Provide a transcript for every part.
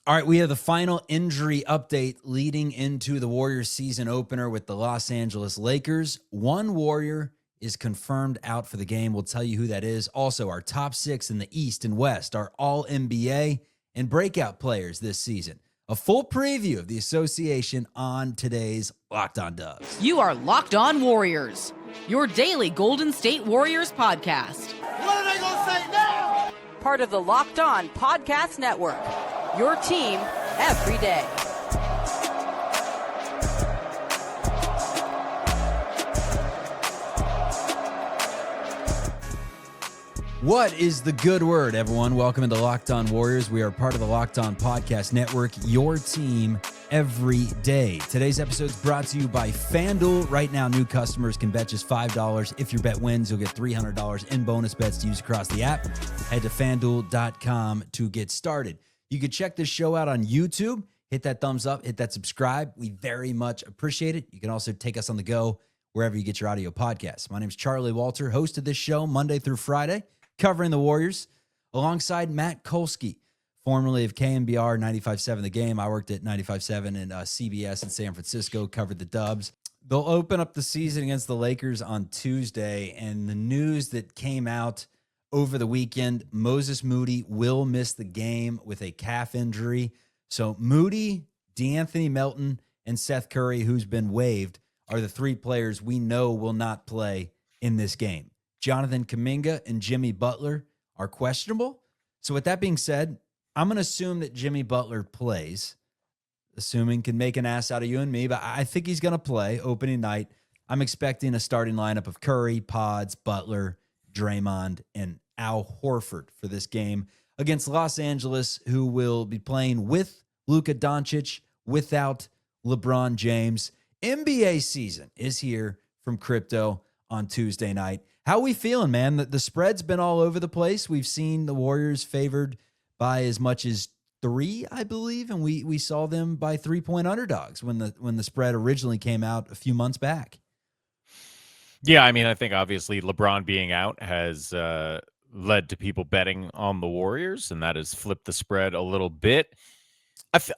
All right, we have the final injury update leading into the Warriors season opener with the Los Angeles Lakers. One Warrior is confirmed out for the game. We'll tell you who that is. Also, our top 6 in the East and West are all NBA and breakout players this season. A full preview of the association on today's Locked On Dubs. You are Locked On Warriors, your daily Golden State Warriors podcast. What are they going to say now? Part of the Locked On Podcast Network, your team every day. What is the good word, everyone? Welcome into Locked On Warriors. We are part of the Locked On Podcast Network, your team every day. Today's episode is brought to you by FanDuel. Right now, new customers can bet just $5. If your bet wins, you'll get $300 in bonus bets to use across the app. Head to FanDuel.com to get started. You can check this show out on YouTube. Hit that thumbs up, hit that subscribe. We very much appreciate it. You can also take us on the go wherever you get your audio podcasts. My name is Charlie Walter, host of this show Monday through Friday, covering the Warriors, alongside Matt Kolsky, formerly of KNBR 95.7 The Game. I worked at 95.7 and CBS in San Francisco, covered the Dubs. They'll open up the season against the Lakers on Tuesday, and the news that came out over the weekend, Moses Moody will miss the game with a calf injury. So Moody, DeAnthony Melton, and Seth Curry, who's been waived, are the 3 players we know will not play in this game. Jonathan Kuminga and Jimmy Butler are questionable. So with that being said, I'm going to assume that Jimmy Butler plays, assuming can make an ass out of you and me, but I think he's going to play opening night. I'm expecting a starting lineup of Curry, Pods, Butler, Draymond, and Al Horford for this game against Los Angeles, who will be playing with Luka Doncic, without LeBron James. NBA season is here from Crypto on Tuesday night. How we feeling, man? The spread's been all over the place. We've seen the Warriors favored by as much as 3, I believe, and we saw them by 3-point underdogs when the spread originally came out a few months back. Yeah, I mean, I think obviously LeBron being out has led to people betting on the Warriors, and that has flipped the spread a little bit.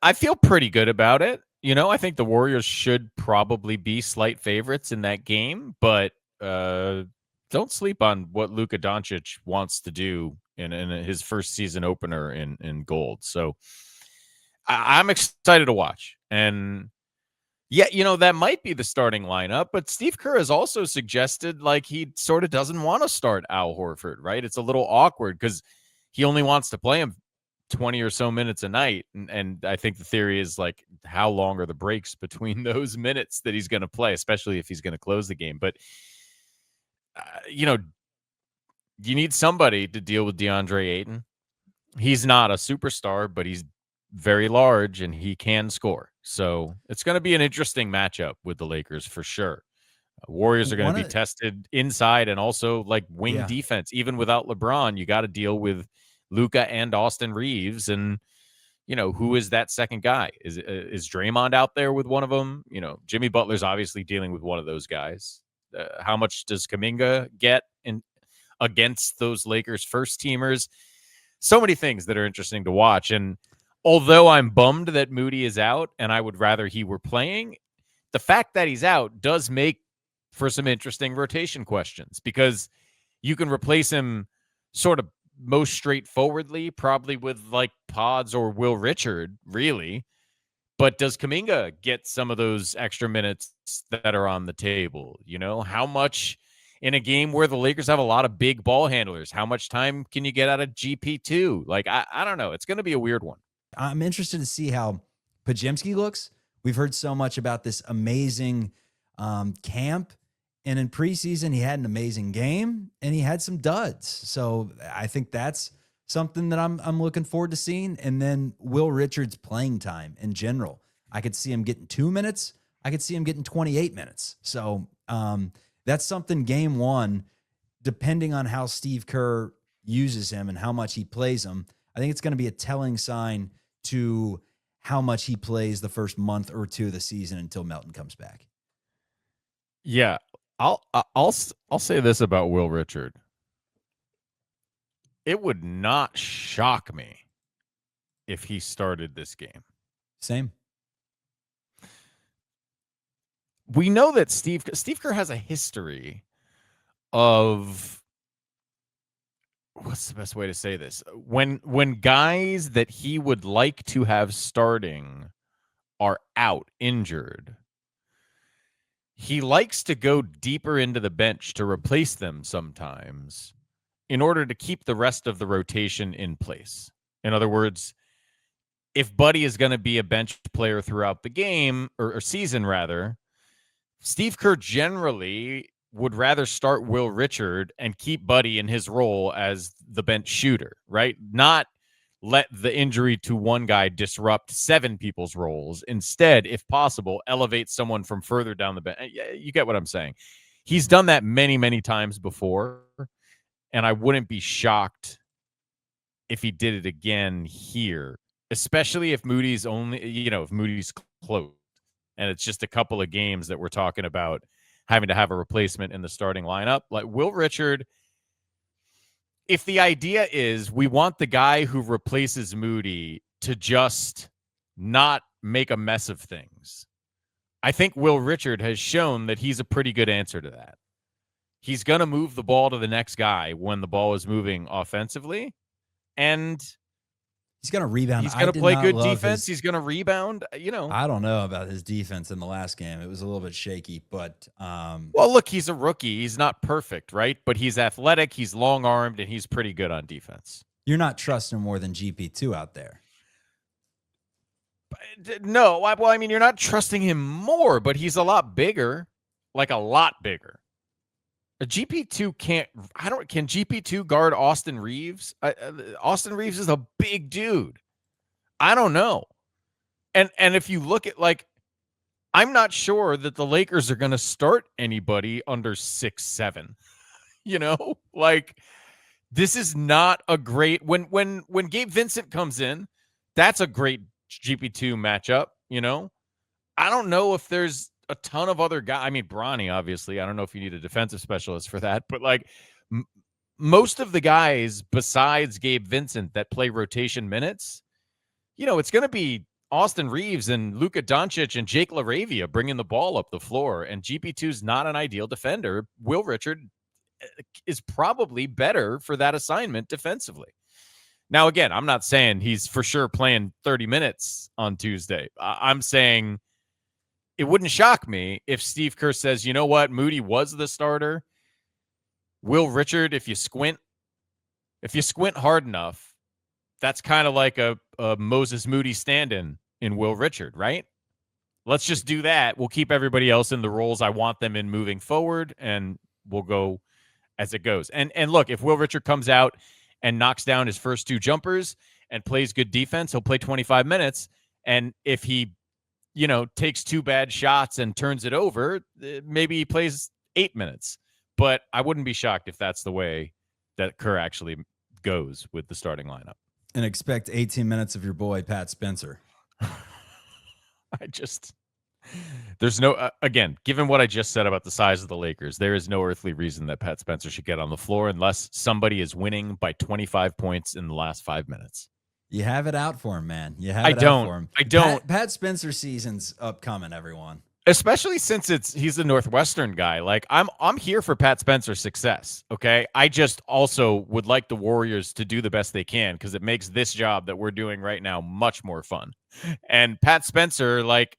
I feel pretty good about it. You know, I think the Warriors should probably be slight favorites in that game, but don't sleep on what Luka Doncic wants to do in his first season opener in gold. So I'm excited to watch. And yeah, you know, that might be the starting lineup, but Steve Kerr has also suggested like he sort of doesn't want to start Al Horford, right? It's a little awkward because he only wants to play him 20 or so minutes a night. And I think the theory is like, how long are the breaks between those minutes that he's going to play, especially if he's going to close the game. But, you know, you need somebody to deal with DeAndre Ayton. He's not a superstar, but he's very large and he can score. So it's going to be an interesting matchup with the Lakers for sure. Warriors are going to be tested inside and also like wing defense. Even without LeBron, you got to deal with Luka and Austin Reeves. And, you know, who is that second guy? Is Draymond out there with one of them? You know, Jimmy Butler's obviously dealing with one of those guys. How much does Kuminga get against those Lakers first teamers? So many things that are interesting to watch. And although I'm bummed that Moody is out and I would rather he were playing, the fact that he's out does make for some interesting rotation questions because you can replace him sort of most straightforwardly, probably with like Pods or Will Richard, really. But does Kuminga get some of those extra minutes that are on the table? You know, how much in a game where the Lakers have a lot of big ball handlers, how much time can you get out of GP2? Like, I don't know. It's going to be a weird one. I'm interested to see how Podziemski looks. We've heard so much about this amazing camp. And in preseason, he had an amazing game and he had some duds. So I think that's something that I'm looking forward to seeing. And then Will Richard's playing time in general. I could see him getting 2 minutes. I could see him getting 28 minutes. So that's something game one, depending on how Steve Kerr uses him and how much he plays him, I think it's going to be a telling sign to how much he plays the first month or two of the season until Melton comes back. Yeah, I'll say this about Will Richard. It would not shock me if he started this game. Same. We know that Steve Kerr has a history of, what's the best way to say this? When guys that he would like to have starting are out injured, he likes to go deeper into the bench to replace them sometimes in order to keep the rest of the rotation in place. In other words, if Buddy is going to be a bench player throughout the game or season rather, Steve Kerr generally would rather start Will Richard and keep Buddy in his role as the bench shooter, right? Not let the injury to one guy disrupt 7 people's roles. Instead, if possible, elevate someone from further down the bench. You get what I'm saying. He's done that many, many times before, and I wouldn't be shocked if he did it again here, especially if Moody's if Moody's close. And it's just a couple of games that we're talking about having to have a replacement in the starting lineup. Like Will Richard, if the idea is we want the guy who replaces Moody to just not make a mess of things, I think Will Richard has shown that he's a pretty good answer to that. He's going to move the ball to the next guy when the ball is moving offensively, and he's going to rebound. He's going to play good defense. He's going to rebound. I don't know about his defense in the last game. It was a little bit shaky, but well, look, he's a rookie. He's not perfect, right? But he's athletic. He's long-armed, and he's pretty good on defense. You're not trusting more than GP2 out there. No, well, I mean, you're not trusting him more, but he's a lot bigger, like a lot bigger. A GP2 can GP2 guard Austin Reeves? Austin Reeves is a big dude. I don't know. And if you look at, like, I'm not sure that the Lakers are going to start anybody under 6'7". Like, this is not a great, when Gabe Vincent comes in, that's a great GP2 matchup, I don't know if there's a ton of other guys. I mean, Bronny, obviously. I don't know if you need a defensive specialist for that, but like most of the guys besides Gabe Vincent that play rotation minutes, it's going to be Austin Reeves and Luka Doncic and Jake LaRavia bringing the ball up the floor. And GP2 is not an ideal defender. Will Richard is probably better for that assignment defensively. Now, again, I'm not saying he's for sure playing 30 minutes on Tuesday. I'm saying it wouldn't shock me if Steve Kerr says, you know what, Moody was the starter. Will Richard, if you squint hard enough, that's kind of like a Moses Moody stand-in Will Richard, right? Let's just do that. We'll keep everybody else in the roles I want them in moving forward, and we'll go as it goes. And look, if Will Richard comes out and knocks down his first 2 jumpers and plays good defense, he'll play 25 minutes. And if he takes 2 bad shots and turns it over, maybe he plays 8 minutes. But I wouldn't be shocked if that's the way that Kerr actually goes with the starting lineup. And expect 18 minutes of your boy, Pat Spencer. There's no, again, given what I just said about the size of the Lakers, there is no earthly reason that Pat Spencer should get on the floor unless somebody is winning by 25 points in the last 5 minutes. You have it out for him, man. You have it out for him. I don't. Pat Spencer season's upcoming, everyone. Especially since he's a Northwestern guy. Like, I'm here for Pat Spencer's success, okay? I just also would like the Warriors to do the best they can because it makes this job that we're doing right now much more fun. And Pat Spencer, like,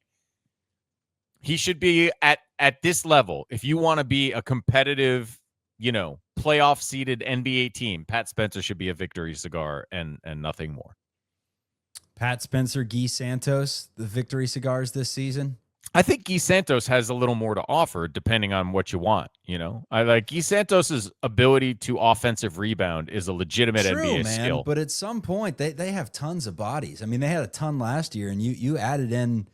he should be at this level. If you want to be a competitive, playoff seeded NBA team, Pat Spencer should be a victory cigar and nothing more. Pat Spencer, Guy Santos, the victory cigars this season. I think Guy Santos has a little more to offer depending on what you want. I like Guy Santos's ability to offensive rebound is a legitimate NBA skill. But at some point they have tons of bodies. I mean, they had a ton last year, and you added in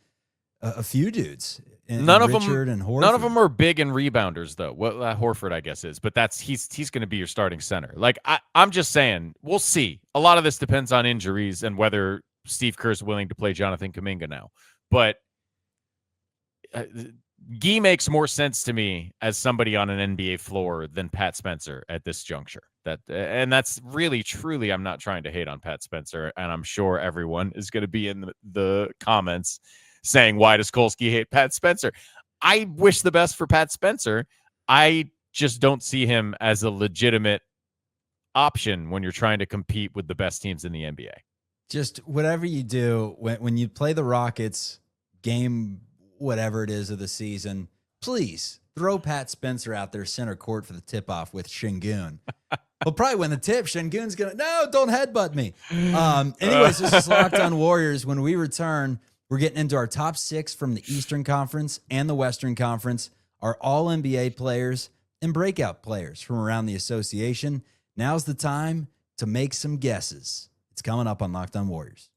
a few dudes. None of Richard and Horford. None of them are big and rebounders, though. Well, Horford, I guess, is, but he's going to be your starting center. Like, I'm just saying, we'll see. A lot of this depends on injuries and whether Steve Kerr is willing to play Jonathan Kuminga now. But Guy makes more sense to me as somebody on an NBA floor than Pat Spencer at this juncture. And that's really, truly, I'm not trying to hate on Pat Spencer, and I'm sure everyone is going to be in the comments saying, why does Kolsky hate Pat Spencer? I wish the best for Pat Spencer. I just don't see him as a legitimate option when you're trying to compete with the best teams in the NBA. Just whatever you do, when you play the Rockets, game whatever it is of the season, please throw Pat Spencer out there center court for the tip-off with Şengün. He'll probably win the tip. Şengün's going to, no, don't headbutt me. Anyways, this is Locked On Warriors. When we return, we're getting into our top 6 from the Eastern Conference and the Western Conference, our all-NBA players and breakout players from around the association. Now's the time to make some guesses. It's coming up on Locked On Warriors.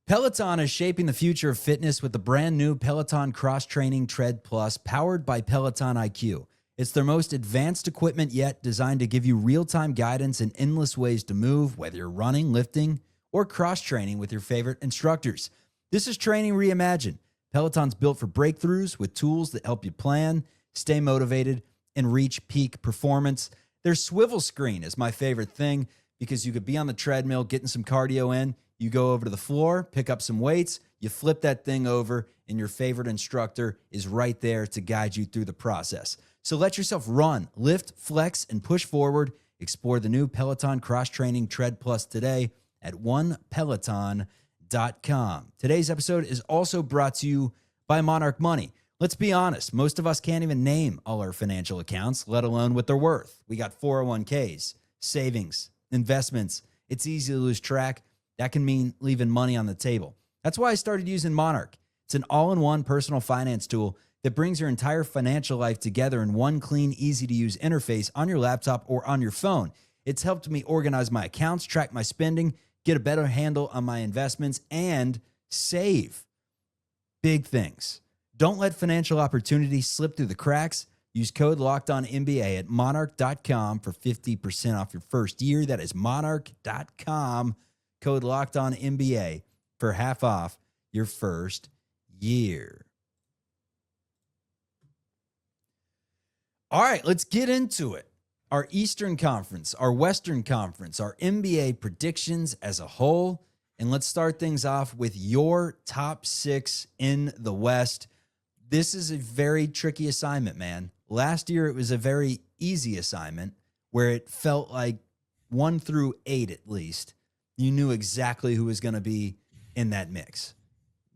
Peloton is shaping the future of fitness with the brand new Peloton Cross-Training Tread Plus powered by Peloton IQ. It's their most advanced equipment yet, designed to give you real-time guidance and endless ways to move, whether you're running, lifting, or cross-training with your favorite instructors. This is training reimagined. Peloton's built for breakthroughs with tools that help you plan, stay motivated, and reach peak performance. Their swivel screen is my favorite thing because you could be on the treadmill getting some cardio in. You go over to the floor, pick up some weights, you flip that thing over, and your favorite instructor is right there to guide you through the process. So let yourself run, lift, flex, and push forward. Explore the new Peloton Cross-Training Tread Plus today at onepeloton.com. Today's episode is also brought to you by Monarch Money. Let's be honest, most of us can't even name all our financial accounts, let alone what they're worth. We got 401ks, savings, investments. It's easy to lose track. That can mean leaving money on the table. That's why I started using Monarch. It's an all-in-one personal finance tool that brings your entire financial life together in one clean, easy-to-use interface on your laptop or on your phone. It's helped me organize my accounts, track my spending, get a better handle on my investments, and save. Big things. Don't let financial opportunities slip through the cracks. Use code LOCKEDONNBA at monarch.com for 50% off your first year. That is monarch.com. Code LOCKEDONNBA for half off your first year. All right, let's get into it. Our Eastern Conference, our Western Conference, our NBA predictions as a whole. And let's start things off with your top 6 in the West. This is a very tricky assignment, man. Last year, it was a very easy assignment where it felt like 1 through 8 at least. You knew exactly who was going to be in that mix.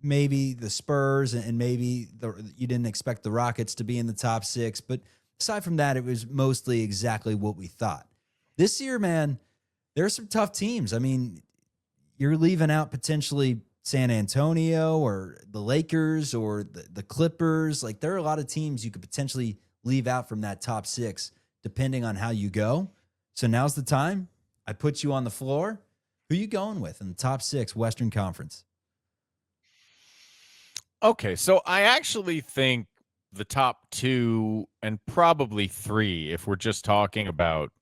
Maybe the Spurs and maybe you didn't expect the Rockets to be in the top 6. But aside from that, it was mostly exactly what we thought. This year, man, there are some tough teams. I mean, you're leaving out potentially San Antonio or the Lakers or the Clippers. Like, there are a lot of teams you could potentially leave out from that top 6 depending on how you go. So now's the time. I put you on the floor. Who are you going with in the top 6 Western Conference? Okay, so I actually think the top 2 and probably 3, if we're just talking about,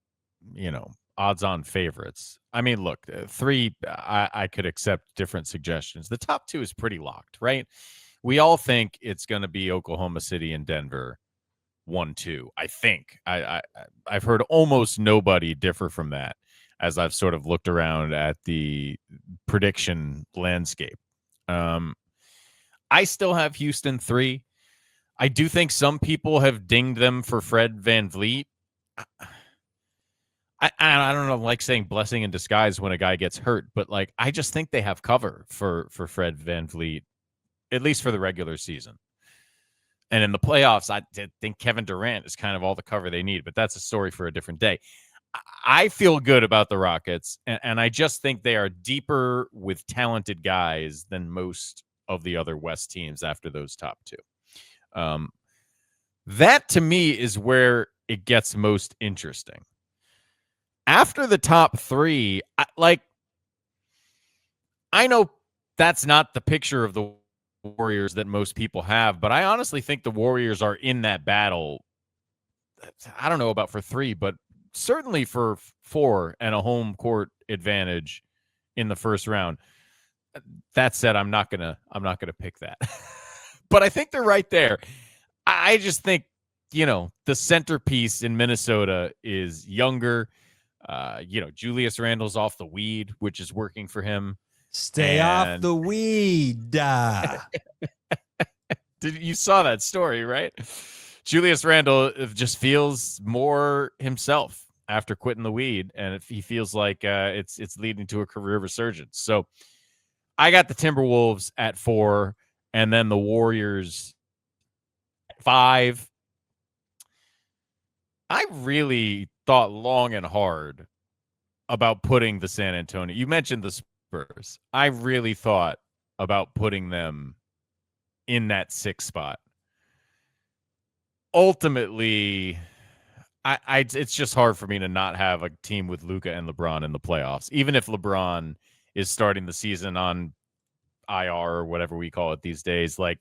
odds-on favorites. I mean, look, 3, I could accept different suggestions. The top 2 is pretty locked, right? We all think it's going to be Oklahoma City and Denver 1-2. I think. I've heard almost nobody differ from that as I've sort of looked around at the prediction landscape. I still have Houston 3. I do think some people have dinged them for Fred VanVleet. I don't know, like saying blessing in disguise when a guy gets hurt, but like I just think they have cover for Fred VanVleet, at least for the regular season. And in the playoffs, I think Kevin Durant is kind of all the cover they need, but that's a story for a different day. I feel good about the Rockets, and I just think they are deeper with talented guys than most of the other West teams after those top 2. That, to me, is where it gets most interesting. After the top 3, I know that's not the picture of the Warriors that most people have, but I honestly think the Warriors are in that battle. I don't know about for 3, but certainly for 4 and a home court advantage in the first round. That said, I'm not gonna pick that, but I think they're right there. I just think the centerpiece in Minnesota is younger. Julius Randle's off the weed, which is working for him. Stay off the weed. You saw that story, right? Julius Randle just feels more himself after quitting the weed, and he feels like it's leading to a career resurgence. So I got the Timberwolves at 4, and then the Warriors at 5. I really thought long and hard about putting the San Antonio. You mentioned the Spurs. I really thought about putting them in that 6th spot. Ultimately, it's just hard for me to not have a team with Luka and LeBron in the playoffs, even if LeBron is starting the season on IR or whatever we call it these days. Like,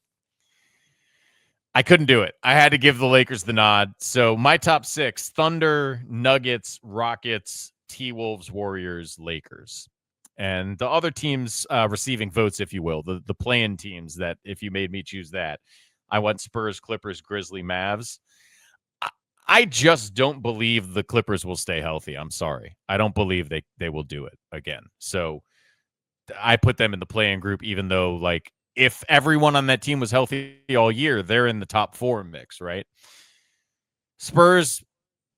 I couldn't do it. I had to give the Lakers the nod. So my top 6: Thunder, Nuggets, Rockets, T-Wolves, Warriors, Lakers. And the other teams receiving votes, if you will, the play-in teams that if you made me choose that, I went Spurs, Clippers, Grizzly, Mavs. I just don't believe the Clippers will stay healthy. I'm sorry. I don't believe they will do it again. So I put them in the play-in group, even though, like, if everyone on that team was healthy all year, they're in the top 4 mix, right? Spurs,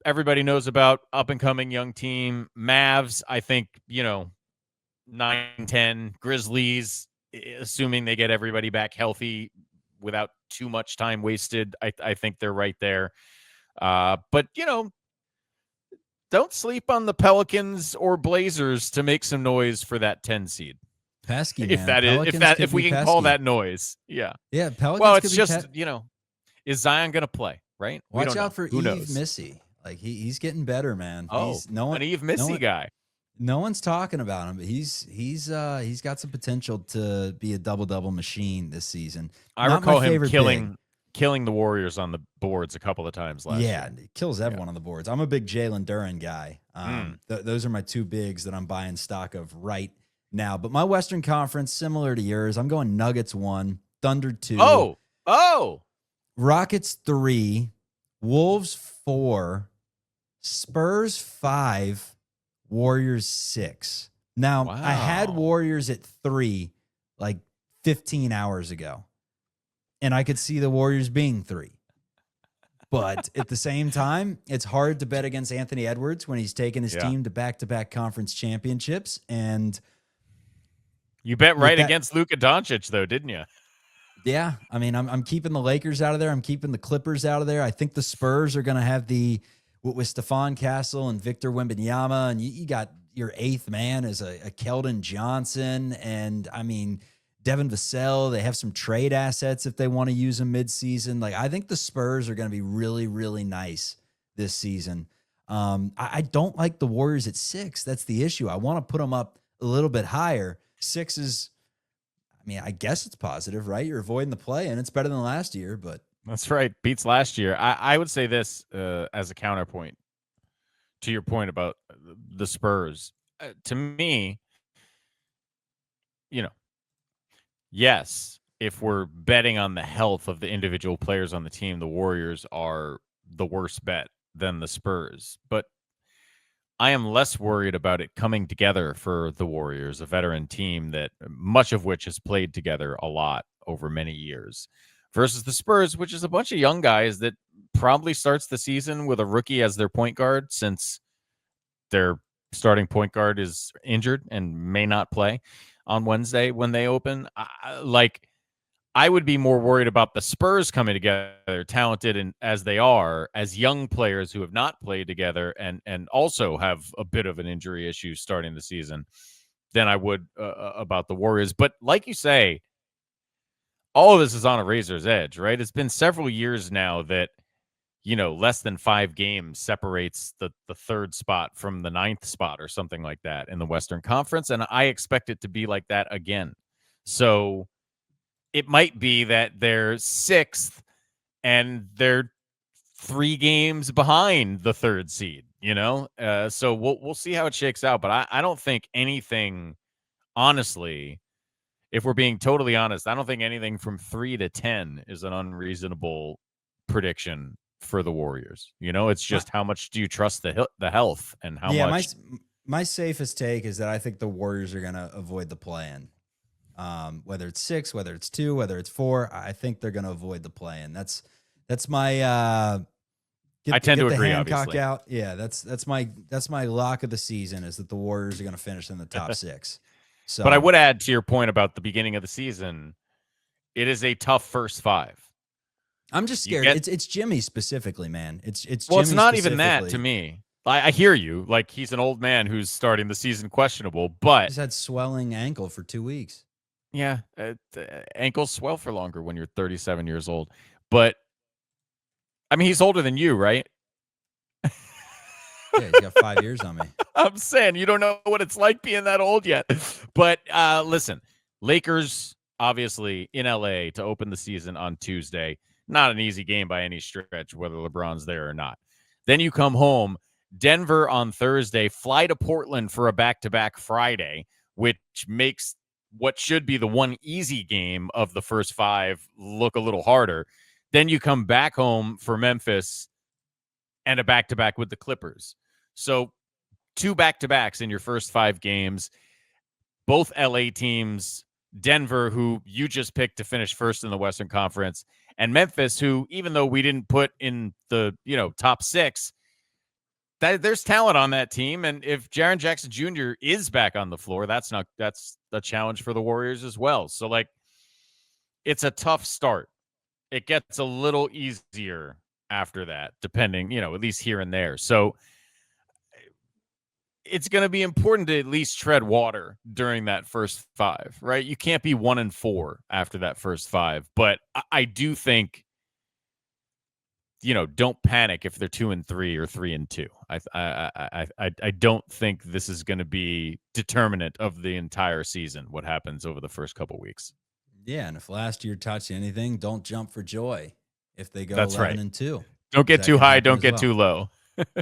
everybody knows about, up-and-coming young team. Mavs, I think, 9-10. Grizzlies, assuming they get everybody back healthy without too much time wasted, I think they're right there. But, don't sleep on the Pelicans or Blazers to make some noise for that 10 seed. Pesky, If man. if we can call that noise. Yeah. Yeah, Pelicans. Well, it's just, is Zion going to play, right? Watch out for Eve knows? Missy. Like, he's getting better, man. Oh, an Eve Missy guy. No one's talking about him, but he's got some potential to be a double-double machine this season. I recall him killing the Warriors on the boards a couple of times last year. Yeah, he kills everyone on the boards. I'm a big Jalen Duren guy. Those are my 2 bigs that I'm buying stock of right now. But my Western Conference, similar to yours, I'm going Nuggets 1, Thunder 2. Oh. Rockets 3, Wolves 4, Spurs 5, Warriors 6. Now, wow. I had Warriors at 3 like 15 hours ago, and I could see the Warriors being 3. But at the same time, it's hard to bet against Anthony Edwards when he's taken his team to back-to-back conference championships. And you bet right against Luka Doncic, though, didn't you? Yeah, I mean, I'm keeping the Lakers out of there. I'm keeping the Clippers out of there. I think the Spurs are going to have with Stephon Castle and Victor Wembanyama, and you got your 8th man as a Keldon Johnson, and I mean Devin Vassell. They have some trade assets if they want to use them midseason. Like, I think the Spurs are going to be really, really nice this season. I don't like the Warriors at 6. That's the issue. I want to put them up a little bit higher. 6 is, I mean, I guess it's positive, right? You're avoiding the play, and it's better than last year, but. That's right. Beats last year. I would say this as a counterpoint to your point about the Spurs. To me, yes, if we're betting on the health of the individual players on the team, the Warriors are the worst bet than the Spurs. But I am less worried about it coming together for the Warriors, a veteran team that much of which has played together a lot over many years, versus the Spurs, which is a bunch of young guys that probably starts the season with a rookie as their point guard, since their starting point guard is injured and may not play on Wednesday when they open. I would be more worried about the Spurs coming together, talented and as they are, as young players who have not played together and also have a bit of an injury issue starting the season, than I would about the Warriors. But like you say, all of this is on a razor's edge, right? It's been several years now that, less than 5 games separates the 3rd spot from the 9th spot or something like that in the Western Conference. And I expect it to be like that again. So it might be that they're 6th and they're 3 games behind the 3rd seed, so we'll see how it shakes out. But I don't think anything, honestly, if we're being totally honest, I don't think anything from 3 to 10 is an unreasonable prediction for the Warriors. It's just how much do you trust the health and how much. My safest take is that I think the Warriors are going to avoid the play-in. Whether it's 6, whether it's 2, whether it's 4, I think they're going to avoid the play-in. That's my I tend to agree. Hancock obviously, out. Yeah, that's my lock of the season is that the Warriors are going to finish in the top 6. So, but I would add to your point about the beginning of the season, it is a tough first 5. I'm just scared. It's Jimmy specifically, man. It's well, Jimmy it's not even that specifically. to me. I hear you. Like, he's an old man who's starting the season questionable, but He's had swelling ankle for 2 weeks. yeah, ankles swell for longer when you're 37 years old. But I mean, he's older than you, right? Yeah, he's got 5 years on me. I'm saying you don't know what it's like being that old yet. But listen, Lakers obviously in LA to open the season on Tuesday. Not an easy game by any stretch, whether LeBron's there or not. Then you come home, Denver on Thursday, fly to Portland for a back-to-back Friday, which makes what should be the one easy game of the first 5 look a little harder. Then you come back home for Memphis and a back-to-back with the Clippers. So 2 back-to-backs in your first 5 games. Both LA teams, Denver, who you just picked to finish first in the Western Conference, and Memphis, who, even though we didn't put in the top 6, there's talent on that team. And if Jaren Jackson Jr. is back on the floor, that's a challenge for the Warriors as well. So, like, it's a tough start. It gets a little easier after that, depending, at least here and there. So it's going to be important to at least tread water during that first 5, right? You can't be 1-4 after that first 5. But I do think, don't panic if they're 2-3 or 3-2. I don't think this is going to be determinant of the entire season, what happens over the first couple weeks. Yeah, and if last year taught you anything, don't jump for joy if they go That's 11-2. Right. Don't get too high, don't get too low.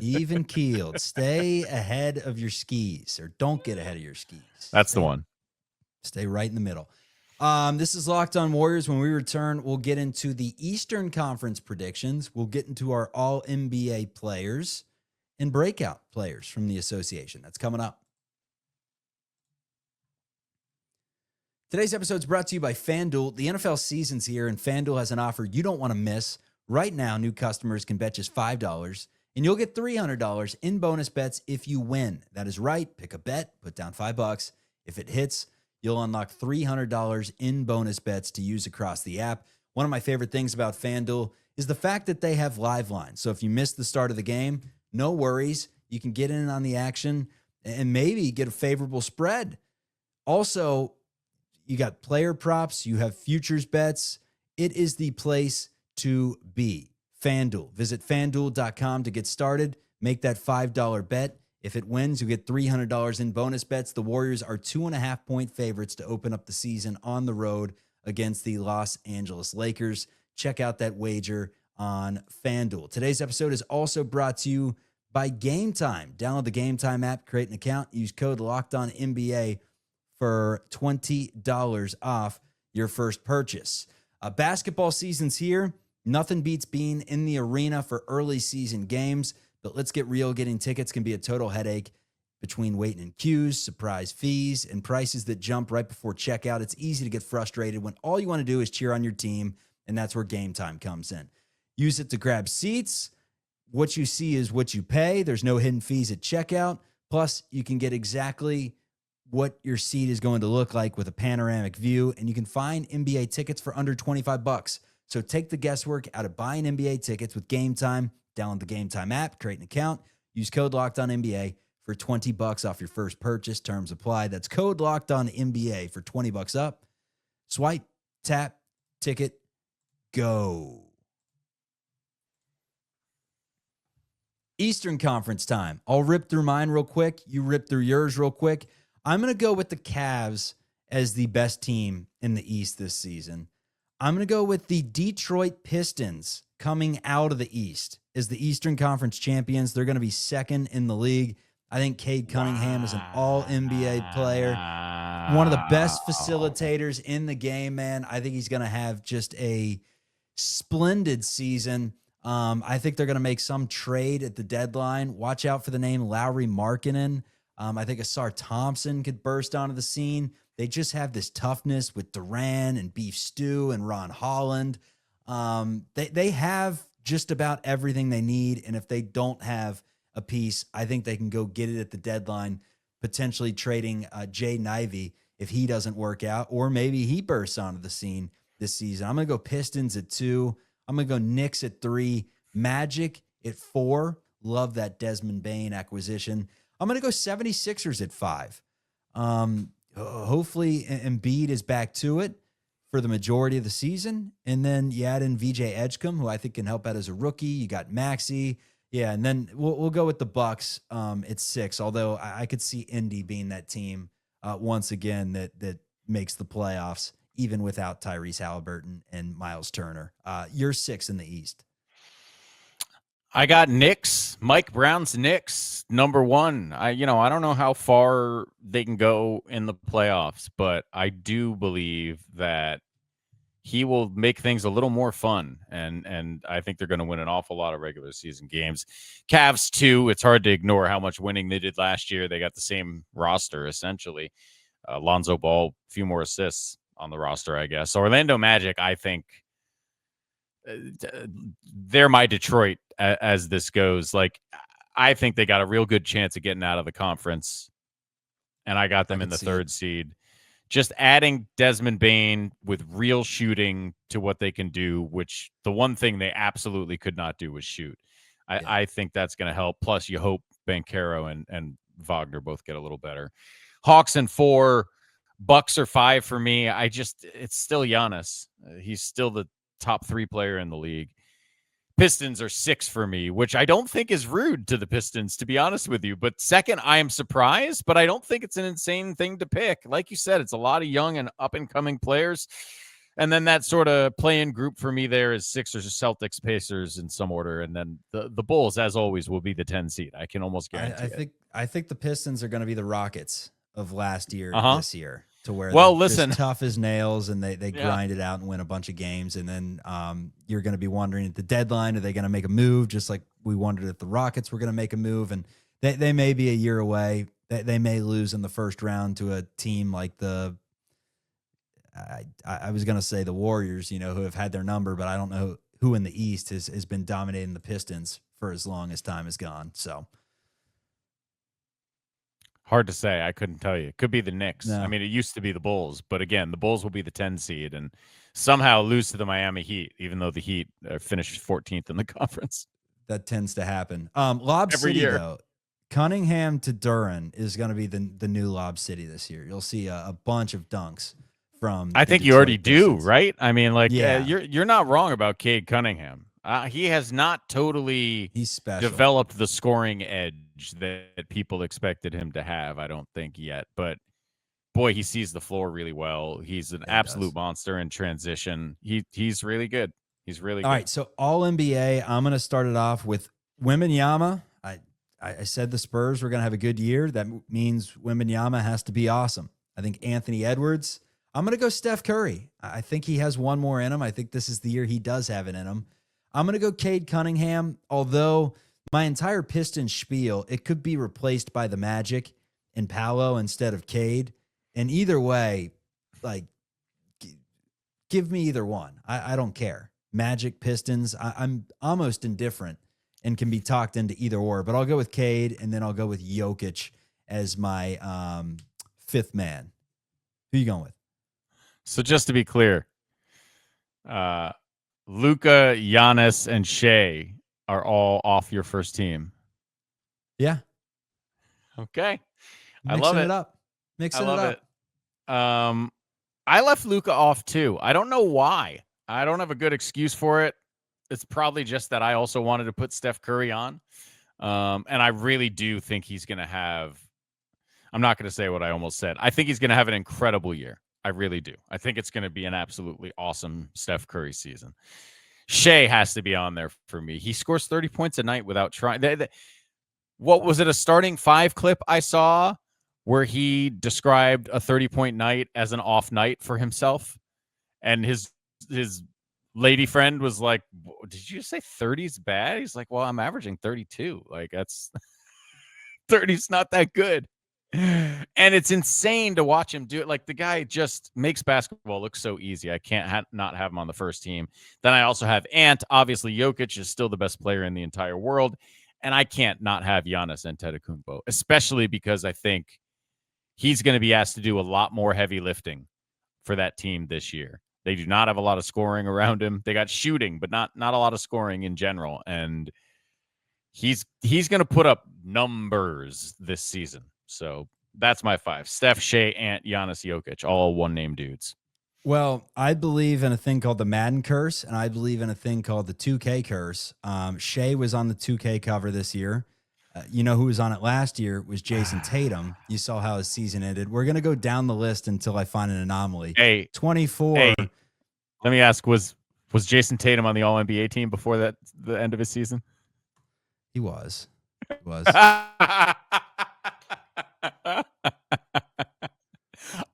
Even keeled. Stay ahead of your skis, or don't get ahead of your skis. That's the one. Stay right in the middle. This is Locked On Warriors. When we return, we'll get into the Eastern Conference predictions. We'll get into our All-NBA players and breakout players from the association. That's coming up. Today's episode is brought to you by FanDuel. The NFL season's here, and FanDuel has an offer you don't want to miss. Right now, new customers can bet just $5, and you'll get $300 in bonus bets if you win. That is right. Pick a bet, put down $5. If it hits, you'll unlock $300 in bonus bets to use across the app. One of my favorite things about FanDuel is the fact that they have live lines. So if you missed the start of the game, no worries. You can get in on the action and maybe get a favorable spread. Also, you got player props. You have futures bets. It is the place to be. FanDuel. Visit FanDuel.com to get started. Make that $5 bet. If it wins, you get $300 in bonus bets. The Warriors are 2.5-point favorites to open up the season on the road against the Los Angeles Lakers. Check out that wager on FanDuel. Today's episode is also brought to you by GameTime. Download the GameTime app, create an account, use code LOCKEDONNBA for $20 off your first purchase. Basketball season's here. Nothing beats being in the arena for early season games, but let's get real. Getting tickets can be a total headache between waiting in queues, surprise fees, and prices that jump right before checkout. It's easy to get frustrated when all you want to do is cheer on your team, and that's where GameTime comes in. Use it to grab seats. What you see is what you pay. There's no hidden fees at checkout. Plus, you can get exactly what your seat is going to look like with a panoramic view, and you can find NBA tickets for under $25. So take the guesswork out of buying NBA tickets with GameTime. Download the GameTime app, create an account, use code LOCKEDONNBA for $20 off your first purchase. Terms apply. That's code LOCKEDONNBA for $20 up. Swipe, tap, ticket, go. Eastern Conference time. I'll rip through mine real quick. You rip through yours real quick. I'm going to go with the Cavs as the best team in the East this season. I'm going to go with the Detroit Pistons coming out of the East as the Eastern Conference champions. They're going to be second in the league. I think Cade Cunningham is an all-NBA player. One of the best facilitators in the game, man. I think he's going to have just a splendid season. I think they're going to make some trade at the deadline. Watch out for the name Lauri Markkanen. I think Asar Thompson could burst onto the scene. They just have this toughness with Duran and Beef Stew and Ron Holland. They have just about everything they need. And if they don't have a piece, I think they can go get it at the deadline, potentially trading Jay Nivey if he doesn't work out, or maybe he bursts onto the scene this season. I'm going to go Pistons at 2. I'm going to go Knicks at 3, Magic at 4. Love that Desmond Bane acquisition. I'm going to go 76ers at 5. Hopefully Embiid is back to it for the majority of the season. And then you add in VJ Edgecombe, who I think can help out as a rookie. You got Maxey. Yeah, and then we'll go with the Bucks at 6, although I could see Indy being that team once again that makes the playoffs, even without Tyrese Halliburton and Miles Turner. You're 6 in the East. I got Knicks, Mike Brown's Knicks, number 1. I don't know how far they can go in the playoffs, but I do believe that he will make things a little more fun, and I think they're going to win an awful lot of regular season games. Cavs, 2. It's hard to ignore how much winning they did last year. They got the same roster, essentially. Lonzo Ball, a few more assists on the roster, I guess. Orlando Magic, I think they're my Detroit as this goes. Like, I think they got a real good chance of getting out of the conference, and I got them in the 3rd seed. Just adding Desmond Bane with real shooting to what they can do, which the one thing they absolutely could not do was shoot. I think that's going to help. Plus, you hope Banchero and Wagner both get a little better. Hawks in 4, Bucks are 5 for me. It's still Giannis. He's still the top 3 player in the league. Pistons are 6 for me, which I don't think is rude to the Pistons, to be honest with you. But second, I am surprised, but I don't think it's an insane thing to pick. Like you said, it's a lot of young and up-and-coming players. And then that sort of play-in group for me there is Sixers, Celtics, Pacers in some order. And then the Bulls, as always, will be the 10 seed. I can almost guarantee I think the Pistons are going to be the Rockets of last year this year, to where they're just tough as nails and they grind it out and win a bunch of games. And then you're going to be wondering at the deadline, are they going to make a move? Just like we wondered if the Rockets were going to make a move, and they may be a year away. They may lose in the first round to a team like I was going to say the Warriors, who have had their number, but I don't know who in the East has been dominating the Pistons for as long as time has gone. So hard to say. I couldn't tell you. It could be the Knicks. No. I mean, it used to be the Bulls, but again, the Bulls will be the 10 seed and somehow lose to the Miami Heat, even though the Heat finished 14th in the conference. That tends to happen. Lob Every City, year. though, Cunningham to Duran is going to be the new Lob City this year. You'll see a bunch of dunks from. I think you already do, right? I mean, you're not wrong about Cade Cunningham. He has not totally He's special. developed the scoring edge that people expected him to have, I don't think yet. But, boy, he sees the floor really well. He's an absolute monster in transition. He's really good. He's really good. All right, so all NBA, I'm going to start it off with Wembanyama. I said the Spurs were going to have a good year. That means Wembanyama has to be awesome. I think Anthony Edwards. I'm going to go Steph Curry. I think he has one more in him. I think this is the year he does have it in him. I'm going to go Cade Cunningham, although my entire Pistons spiel, it could be replaced by the Magic and Paolo instead of Cade. And either way, give me either one. I don't care. Magic, Pistons, I'm almost indifferent and can be talked into either or. But I'll go with Cade, and then I'll go with Jokic as my fifth man. Who you going with? So just to be clear, Luka, Giannis, and Shea are all off your first team. Yeah. Okay. I Mixing love it. it up. Mixing it up. I left Luka off too. I don't know why. I don't have a good excuse for it. It's probably just that I also wanted to put Steph Curry on. And I really do think he's going to have, I'm not going to say what I almost said. I think he's going to have an incredible year. I really do. I think it's going to be an absolutely awesome Steph Curry season. Shea has to be on there for me. He scores 30 points a night without trying. What was it, a starting five clip I saw where he described a 30-point night as an off night for himself? And his lady friend was like, did you say 30's bad? He's like, well, I'm averaging 32. Like, that's 30's not that good. And it's insane to watch him do it. Like, the guy just makes basketball look so easy. I can't not have him on the first team. Then I also have Ant. Obviously, Jokic is still the best player in the entire world. And I can't not have Giannis Antetokounmpo, especially because I think he's going to be asked to do a lot more heavy lifting for that team this year. They do not have a lot of scoring around him. They got shooting, but not a lot of scoring in general. And he's going to put up numbers this season. So that's my 5. Steph, Shea, Ant, Giannis, Jokic, all one-name dudes. Well, I believe in a thing called the Madden curse, and I believe in a thing called the 2K curse. Shea was on the 2K cover this year. You know who was on it last year was Jason Tatum. You saw how his season ended. We're going to go down the list until I find an anomaly. Hey, 24. Hey, let me ask, was Jason Tatum on the All-NBA team before the end of his season? He was. He was.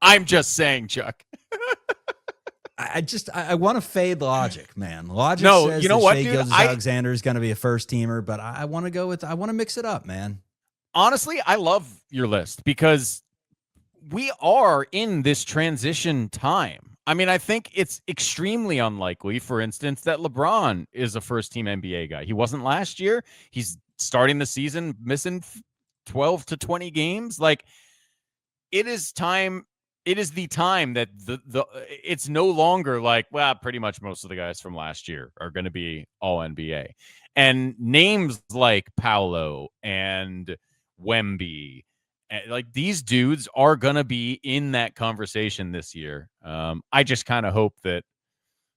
I'm just saying, Chuck. I want to fade logic, man. Logic No, says you know that what, Shea dude? Gilgeous-Alexander is going to be a first teamer, but I want to mix it up, man. Honestly, I love your list because we are in this transition time. I mean, I think it's extremely unlikely, for instance, that LeBron is a first-team NBA guy. He wasn't last year. He's starting the season missing 12 to 20 games. Like, it is time. It is the time that it's no longer like, well, pretty much most of the guys from last year are going to be all NBA. And names like Paolo and Wemby, like, these dudes are going to be in that conversation this year. I just kind of hope that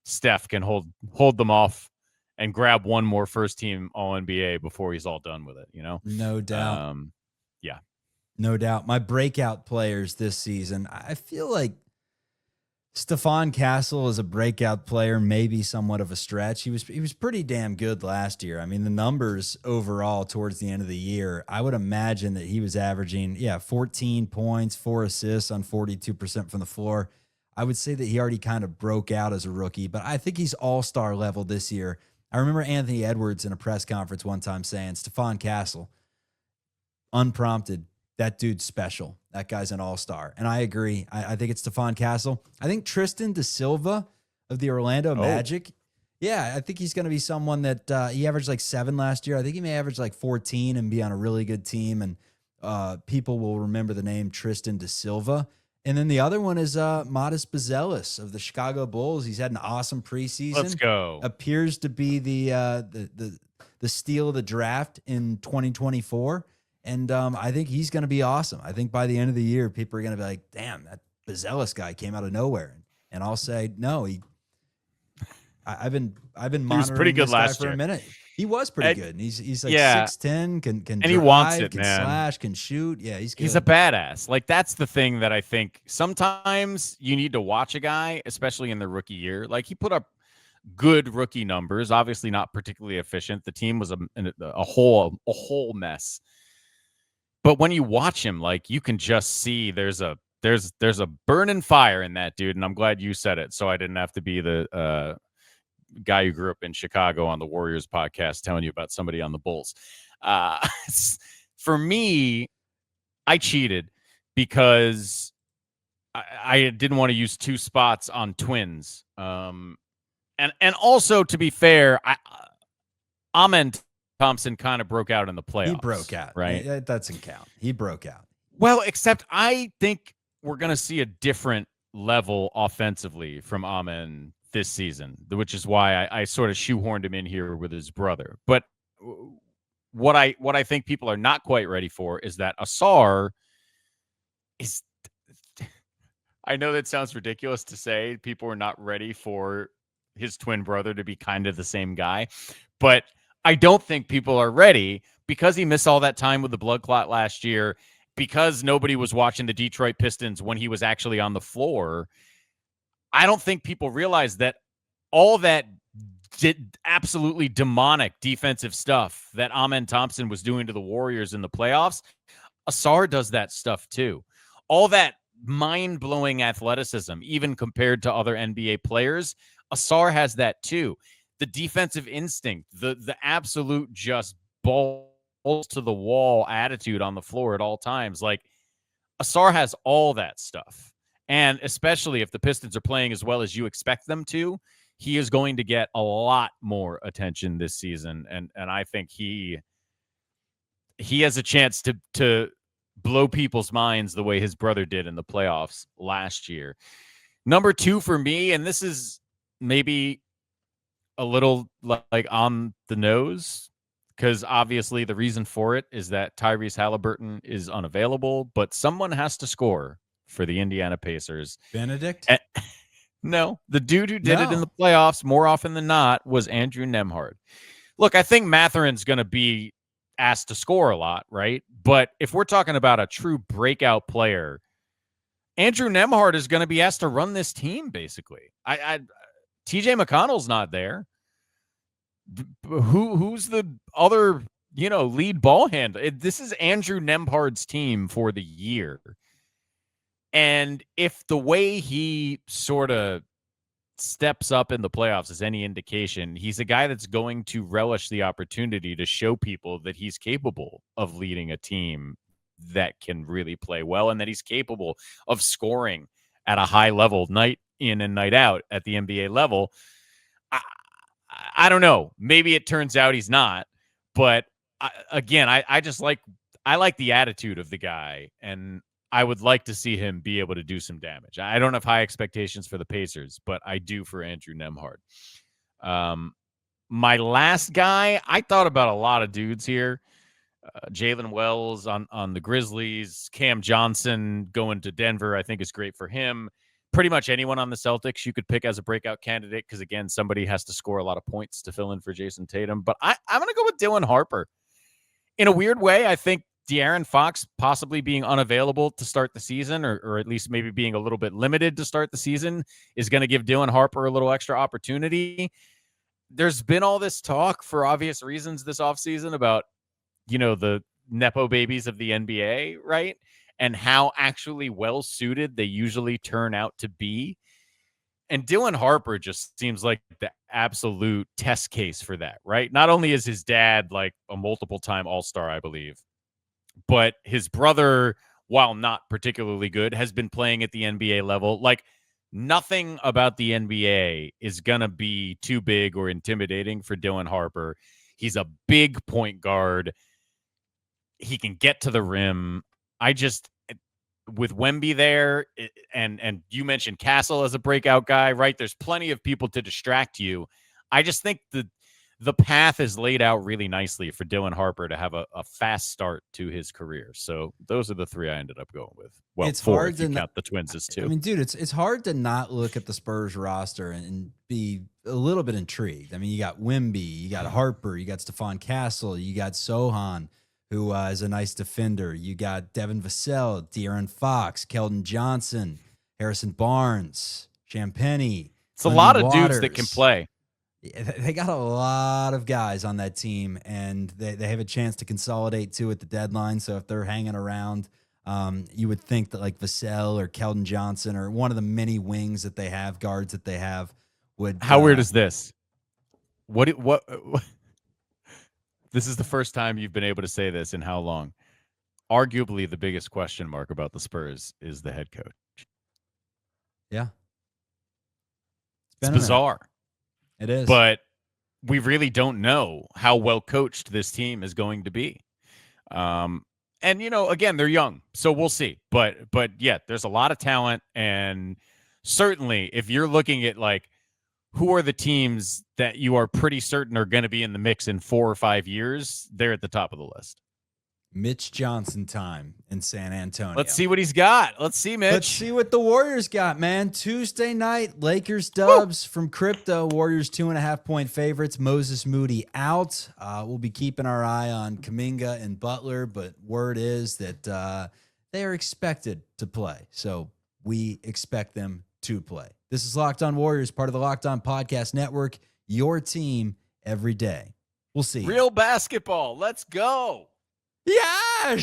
Steph can hold them off and grab one more first team all NBA before he's all done with it, you know? No doubt. Yeah. No doubt. My breakout players this season, I feel like Stephon Castle is a breakout player, maybe somewhat of a stretch. He was pretty damn good last year. I mean, the numbers overall towards the end of the year, I would imagine that he was averaging, 14 points, 4 assists on 42% from the floor. I would say that he already kind of broke out as a rookie, but I think he's all-star level this year. I remember Anthony Edwards in a press conference one time saying, Stephon Castle, unprompted, that dude's special. That guy's an all-star. And I agree. I think it's Stephon Castle. I think Tristan da Silva of the Orlando Magic. Yeah, I think he's going to be someone that he averaged like 7 last year. I think he may average like 14 and be on a really good team. And people will remember the name Tristan da Silva. And then the other one is Modest Bazelis of the Chicago Bulls. He's had an awesome preseason. Let's go. Appears to be the steal of the draft in 2024. And I think he's going to be awesome. I think by the end of the year, people are going to be like, damn, that Bazelis guy came out of nowhere. And I'll say, no, I've been monitoring pretty good this guy last for year. a minute. He was pretty good. And he's like 6'10", can and drive, he wants it, can man. slash, can shoot. Yeah, he's good. He's a badass. Like, that's the thing that I think sometimes you need to watch a guy, especially in the rookie year. Like, he put up good rookie numbers, obviously not particularly efficient. The team was a whole mess. But when you watch him, like, you can just see there's a burning fire in that dude. And I'm glad you said it, so I didn't have to be the guy who grew up in Chicago on the Warriors podcast telling you about somebody on the Bulls. For me, I cheated because I didn't want to use 2 spots on twins. And also, to be fair, Amen Thompson kind of broke out in the playoffs. He broke out. Right? That doesn't count. He broke out. Well, except I think we're going to see a different level offensively from Amen this season, which is why I sort of shoehorned him in here with his brother. But what I think people are not quite ready for is that Asar is... I know that sounds ridiculous to say. People are not ready for his twin brother to be kind of the same guy. But I don't think people are ready because he missed all that time with the blood clot last year, because nobody was watching the Detroit Pistons when he was actually on the floor. I don't think people realize that all that absolutely demonic defensive stuff that Amen Thompson was doing to the Warriors in the playoffs, Asar does that stuff too. All that mind-blowing athleticism, even compared to other NBA players, Asar has that too. The defensive instinct, the absolute just balls to the wall attitude on the floor at all times. Like, Asar has all that stuff. And especially if the Pistons are playing as well as you expect them to, he is going to get a lot more attention this season. And I think he has a chance to blow people's minds the way his brother did in the playoffs last year. Number 2 for me, and this is maybe a little like on the nose, because obviously the reason for it is that Tyrese Halliburton is unavailable, but someone has to score for the Indiana Pacers. Benedict? No, the dude who did it in the playoffs more often than not was Andrew Nembhard. Look, I think Matherin's going to be asked to score a lot, right? But if we're talking about a true breakout player, Andrew Nembhard is going to be asked to run this team, basically. TJ McConnell's not there. Who's the other, lead ball handler? This is Andrew Nembhard's team for the year. And if the way he sort of steps up in the playoffs is any indication, he's a guy that's going to relish the opportunity to show people that he's capable of leading a team that can really play well and that he's capable of scoring at a high level night in and night out at the NBA level. I don't know. Maybe it turns out he's not, but I just like the attitude of the guy, and I would like to see him be able to do some damage. I don't have high expectations for the Pacers, but I do for Andrew Nembhard. My last guy, I thought about a lot of dudes here. Jalen Wells on the Grizzlies, Cam Johnson going to Denver, I think is great for him. Pretty much anyone on the Celtics you could pick as a breakout candidate because, again, somebody has to score a lot of points to fill in for Jason Tatum. But I'm going to go with Dylan Harper. In a weird way, I think De'Aaron Fox possibly being unavailable to start the season, or at least maybe being a little bit limited to start the season, is going to give Dylan Harper a little extra opportunity. There's been all this talk for obvious reasons this offseason about, the Nepo babies of the NBA, right? And how actually well-suited they usually turn out to be. And Dylan Harper just seems like the absolute test case for that, right? Not only is his dad like a multiple-time All-Star, I believe, but his brother, while not particularly good, has been playing at the NBA level. Like, nothing about the NBA is going to be too big or intimidating for Dylan Harper. He's a big point guard. He can get to the rim. With Wemby there, and you mentioned Castle as a breakout guy, right? There's plenty of people to distract you. I just think the path is laid out really nicely for Dylan Harper to have a fast start to his career. So those are the 3 I ended up going with. Well, it's 4 if you count the Twins as 2. I mean, dude, it's hard to not look at the Spurs roster and be a little bit intrigued. I mean, you got Wemby, you got Harper, you got Stephon Castle, you got Sohan, who is a nice defender. You got Devin Vassell, De'Aaron Fox, Keldon Johnson, Harrison Barnes, Champagnie. It's a lot of dudes that can play. They got a lot of guys on that team, and they have a chance to consolidate too at the deadline. So if they're hanging around, you would think that like Vassell or Keldon Johnson or one of the many wings that they have, guards that they have, would. How weird is this? What? This is the first time you've been able to say this in how long? Arguably the biggest question mark about the Spurs is the head coach. Yeah. It's bizarre. It is. But we really don't know how well coached this team is going to be. And, again, they're young, so we'll see. But yeah, there's a lot of talent. And certainly if you're looking at like, who are the teams that you are pretty certain are going to be in the mix in 4 or 5 years, they're at the top of the list. Mitch Johnson time in San Antonio. Let's see what he's got. Let's see, Mitch. Let's see what the Warriors got, man. Tuesday night, Lakers dubs from Crypto. Warriors 2.5-point favorites. Moses Moody out. We'll be keeping our eye on Kuminga and Butler, but word is that they are expected to play. So we expect them to play. This is Locked On Warriors, part of the Locked On Podcast Network, your team every day. We'll see. Real basketball. Let's go. Yes.